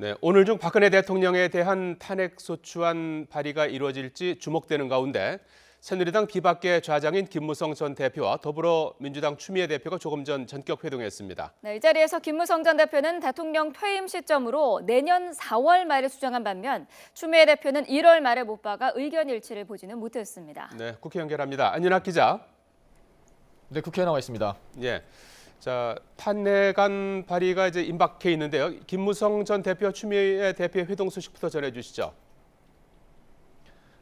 네, 오늘 중 박근혜 대통령에 대한 탄핵소추안 발의가 이루어질지 주목되는 가운데 새누리당 비박계 좌장인 김무성 전 대표와 더불어민주당 추미애 대표가 조금 전 전격 회동했습니다. 네, 이 자리에서 김무성 전 대표는 대통령 퇴임 시점으로 내년 4월 말을 수정한 반면 추미애 대표는 1월 말에 못 박아 의견 일치를 보지는 못했습니다. 네, 국회 연결합니다. 안윤학 기자. 네, 국회에 나와 있습니다. 예. 자, 탄핵안 발의가 이제 임박해 있는데요. 김무성 전 대표, 추미애 대표의 회동 소식부터 전해주시죠.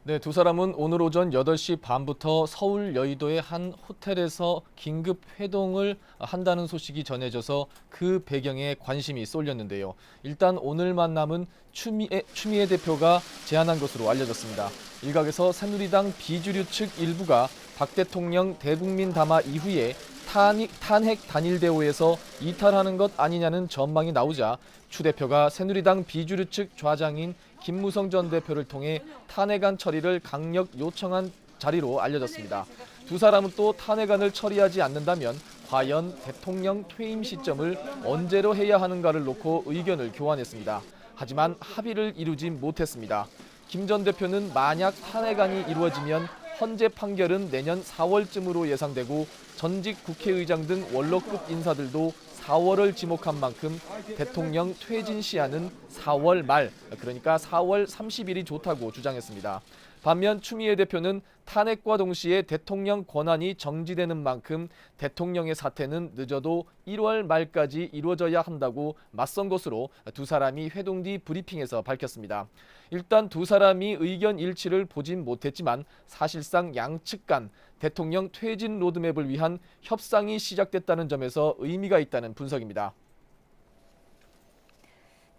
네, 두 사람은 오늘 오전 8시 반부터 서울 여의도의 한 호텔에서 긴급 회동을 한다는 소식이 전해져서 그 배경에 관심이 쏠렸는데요. 일단 오늘 만남은 추미애 대표가 제안한 것으로 알려졌습니다. 일각에서 새누리당 비주류 측 일부가 박 대통령 대국민 담화 이후에 탄핵 단일 대우에서 이탈하는 것 아니냐는 전망이 나오자 추 대표가 새누리당 비주류 측 좌장인 김무성 전 대표를 통해 탄핵안 처리를 강력 요청한 자리로 알려졌습니다. 두 사람은 또 탄핵안을 처리하지 않는다면 과연 대통령 퇴임 시점을 언제로 해야 하는가를 놓고 의견을 교환했습니다. 하지만 합의를 이루지 못했습니다. 김 전 대표는 만약 탄핵안이 이루어지면 헌재 판결은 내년 4월쯤으로 예상되고 전직 국회의장 등 원로급 인사들도 4월을 지목한 만큼 대통령 퇴진 시한은 4월 말, 그러니까 4월 30일이 좋다고 주장했습니다. 반면 추미애 대표는 탄핵과 동시에 대통령 권한이 정지되는 만큼 대통령의 사퇴는 늦어도 1월 말까지 이루어져야 한다고 맞선 것으로 두 사람이 회동 뒤 브리핑에서 밝혔습니다. 일단 두 사람이 의견 일치를 보진 못했지만 사실상 양측 간 대통령 퇴진 로드맵을 위한 협상이 시작됐다는 점에서 의미가 있다는 분석입니다.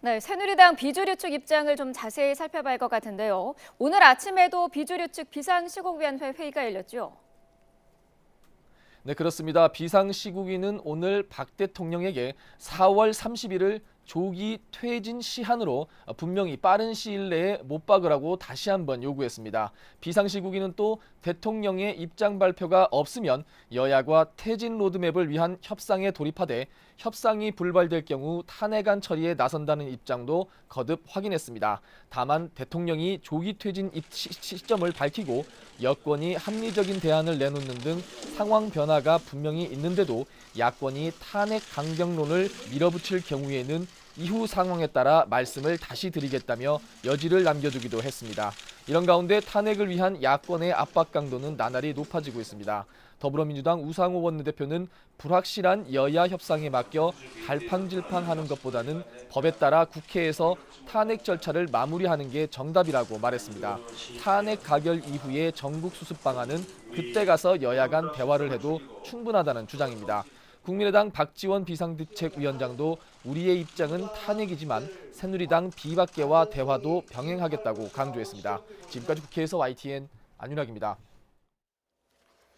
네, 새누리당 비주류 측 입장을 좀 자세히 살펴봐야 할 것 같은데요. 오늘 아침에도 비주류 측 비상시국위원회 회의가 열렸죠. 네, 그렇습니다. 비상시국위는 오늘 박 대통령에게 4월 30일을 조기 퇴진 시한으로 분명히 빠른 시일 내에 못 박으라고 다시 한번 요구했습니다. 비상시국위는 또 대통령의 입장 발표가 없으면 여야가 퇴진 로드맵을 위한 협상에 돌입하되 협상이 불발될 경우 탄핵안 처리에 나선다는 입장도 거듭 확인했습니다. 다만 대통령이 조기 퇴진 시점을 밝히고 여권이 합리적인 대안을 내놓는 등 상황 변화가 분명히 있는데도 야권이 탄핵 강경론을 밀어붙일 경우에는 이후 상황에 따라 말씀을 다시 드리겠다며 여지를 남겨두기도 했습니다. 이런 가운데 탄핵을 위한 야권의 압박 강도는 나날이 높아지고 있습니다. 더불어민주당 우상호 원내대표는 불확실한 여야 협상에 맡겨 갈팡질팡하는 것보다는 법에 따라 국회에서 탄핵 절차를 마무리하는 게 정답이라고 말했습니다. 탄핵 가결 이후의 전국 수습 방안은 그때 가서 여야 간 대화를 해도 충분하다는 주장입니다. 국민의당 박지원 비상대책위원장도 우리의 입장은 탄핵이지만 새누리당 비박계와 대화도 병행하겠다고 강조했습니다. 지금까지 국회에서 YTN 안윤학입니다.